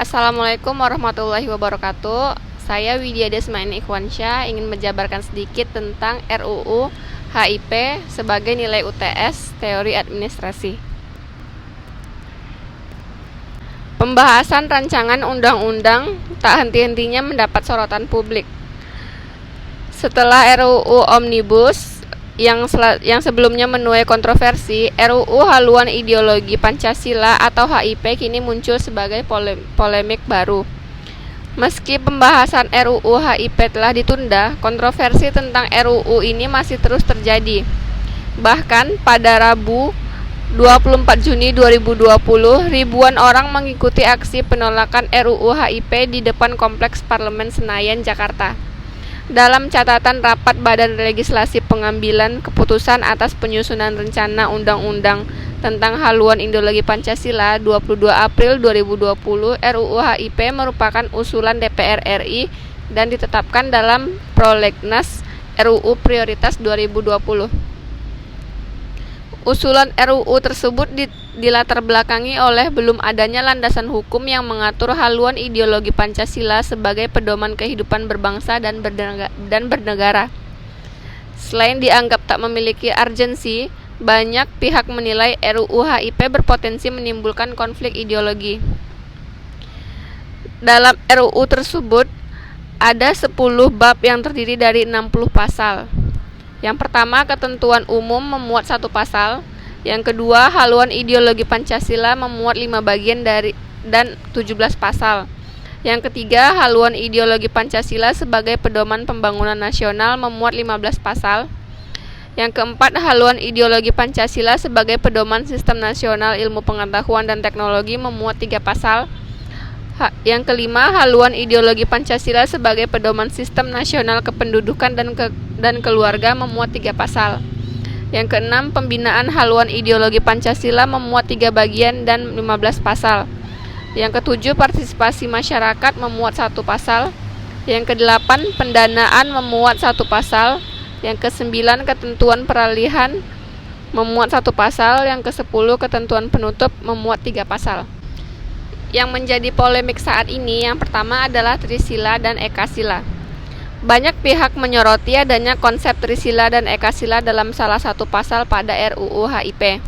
Assalamualaikum warahmatullahi wabarakatuh. Saya Widya Desmaini Ikhwansyah ingin menjabarkan sedikit tentang RUU HIP sebagai nilai UTS Teori Administrasi. Pembahasan rancangan undang-undang tak henti-hentinya mendapat sorotan publik. Setelah RUU Omnibus yang sebelumnya menuai kontroversi, RUU Haluan Ideologi Pancasila atau HIP kini muncul sebagai polemik baru. Meski pembahasan RUU HIP telah ditunda, kontroversi tentang RUU ini masih terus terjadi. Bahkan pada Rabu 24 Juni 2020, ribuan orang mengikuti aksi penolakan RUU HIP di depan Kompleks Parlemen Senayan, Jakarta. Dalam catatan rapat Badan Legislasi Pengambilan Keputusan atas penyusunan rencana undang-undang tentang haluan ideologi Pancasila 22 April 2020, RUU HIP merupakan usulan DPR RI dan ditetapkan dalam Prolegnas RUU Prioritas 2020. Usulan RUU tersebut dilatar belakangi oleh belum adanya landasan hukum yang mengatur haluan ideologi Pancasila sebagai pedoman kehidupan berbangsa dan bernegara. Selain dianggap tak memiliki urgensi, banyak pihak menilai RUU HIP berpotensi menimbulkan konflik ideologi. Dalam RUU tersebut ada 10 bab yang terdiri dari 60 pasal. Yang pertama, ketentuan umum memuat 1 pasal. Yang kedua, haluan ideologi Pancasila memuat 5 bagian dan 17 pasal. Yang ketiga, haluan ideologi Pancasila sebagai pedoman pembangunan nasional memuat 15 pasal. Yang keempat, haluan ideologi Pancasila sebagai pedoman sistem nasional ilmu pengetahuan dan teknologi memuat 3 pasal. Yang kelima, haluan ideologi Pancasila sebagai pedoman sistem nasional kependudukan dan keluarga memuat 3 pasal. Yang keenam, pembinaan haluan ideologi Pancasila memuat 3 bagian dan 15 pasal. Yang ketujuh, partisipasi masyarakat memuat 1 pasal. Yang kedelapan, pendanaan memuat 1 pasal. Yang kesembilan, ketentuan peralihan memuat 1 pasal. Yang kesepuluh, ketentuan penutup memuat 3 pasal. Yang menjadi polemik saat ini yang pertama adalah Trisila dan Ekasila. Banyak pihak menyoroti adanya konsep Trisila dan Ekasila dalam salah satu pasal pada RUU HIP.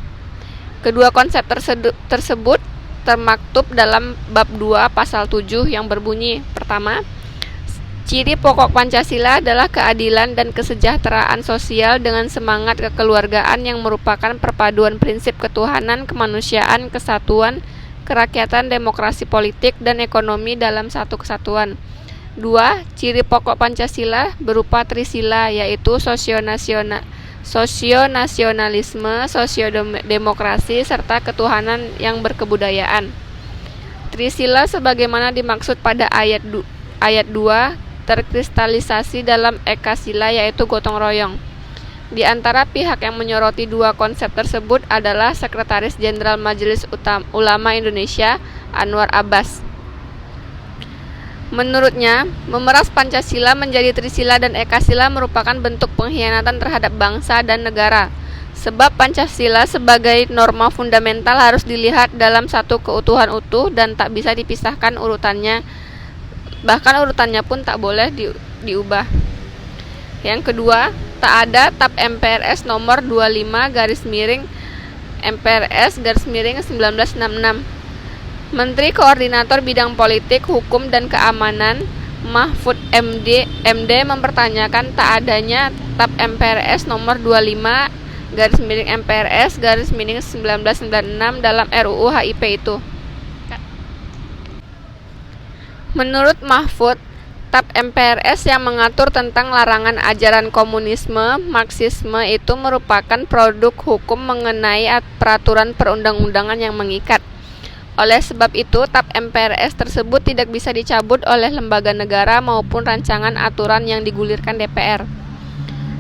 Kedua konsep tersebut termaktub dalam bab 2 pasal 7 yang berbunyi: pertama, ciri pokok Pancasila adalah keadilan dan kesejahteraan sosial dengan semangat kekeluargaan yang merupakan perpaduan prinsip ketuhanan, kemanusiaan, kesatuan, kerakyatan, demokrasi politik, dan ekonomi dalam satu kesatuan. 2. Ciri pokok Pancasila berupa Trisila, yaitu sosionasionalisme, sosiodemokrasi, serta ketuhanan yang berkebudayaan. Trisila sebagaimana dimaksud pada ayat 2 terkristalisasi dalam Ekasila, yaitu gotong royong. Di antara pihak yang menyoroti 2 konsep tersebut adalah Sekretaris Jenderal Majelis Ulama Indonesia, Anwar Abbas. Menurutnya, memeras Pancasila menjadi Trisila dan Ekasila merupakan bentuk pengkhianatan terhadap bangsa dan negara. Sebab Pancasila sebagai norma fundamental harus dilihat dalam satu keutuhan utuh dan tak bisa dipisahkan urutannya. Bahkan urutannya pun tak boleh diubah. Yang kedua, tak ada TAP MPRS nomor 25/MPRS/1966. Menteri Koordinator Bidang Politik, Hukum, dan Keamanan Mahfud MD mempertanyakan tak adanya TAP MPRS nomor 25/MPRS/1996 dalam RUU HIP itu. Menurut Mahfud, TAP MPRS yang mengatur tentang larangan ajaran komunisme, Marxisme itu merupakan produk hukum mengenai peraturan perundang-undangan yang mengikat. Oleh sebab itu, TAP MPRS tersebut tidak bisa dicabut oleh lembaga negara maupun rancangan aturan yang digulirkan DPR.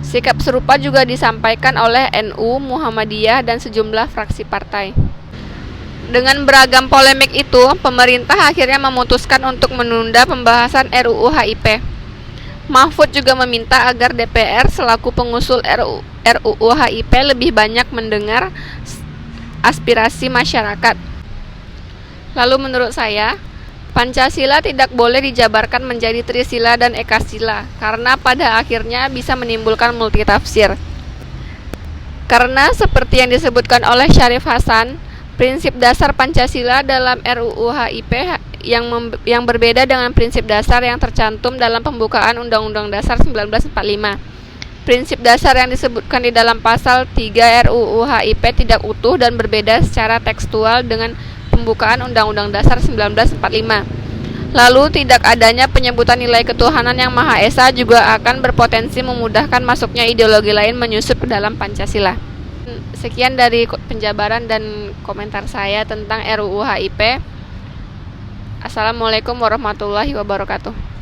Sikap serupa juga disampaikan oleh NU, Muhammadiyah, dan sejumlah fraksi partai. Dengan beragam polemik itu, pemerintah akhirnya memutuskan untuk menunda pembahasan RUU HIP. Mahfud juga meminta agar DPR selaku pengusul RUU HIP lebih banyak mendengar aspirasi masyarakat. Lalu menurut saya, Pancasila tidak boleh dijabarkan menjadi Trisila dan Ekasila, karena pada akhirnya bisa menimbulkan multitafsir. Karena seperti yang disebutkan oleh Syarif Hasan, prinsip dasar Pancasila dalam RUU HIP yang berbeda dengan prinsip dasar yang tercantum dalam pembukaan Undang-Undang Dasar 1945. Prinsip dasar yang disebutkan di dalam pasal 3 RUU HIP tidak utuh dan berbeda secara tekstual dengan pembukaan Undang-Undang Dasar 1945. Lalu, tidak adanya penyebutan nilai ketuhanan yang Maha Esa juga akan berpotensi memudahkan masuknya ideologi lain menyusup ke dalam Pancasila. Sekian dari penjabaran dan komentar saya tentang RUU HIP. Assalamualaikum warahmatullahi wabarakatuh.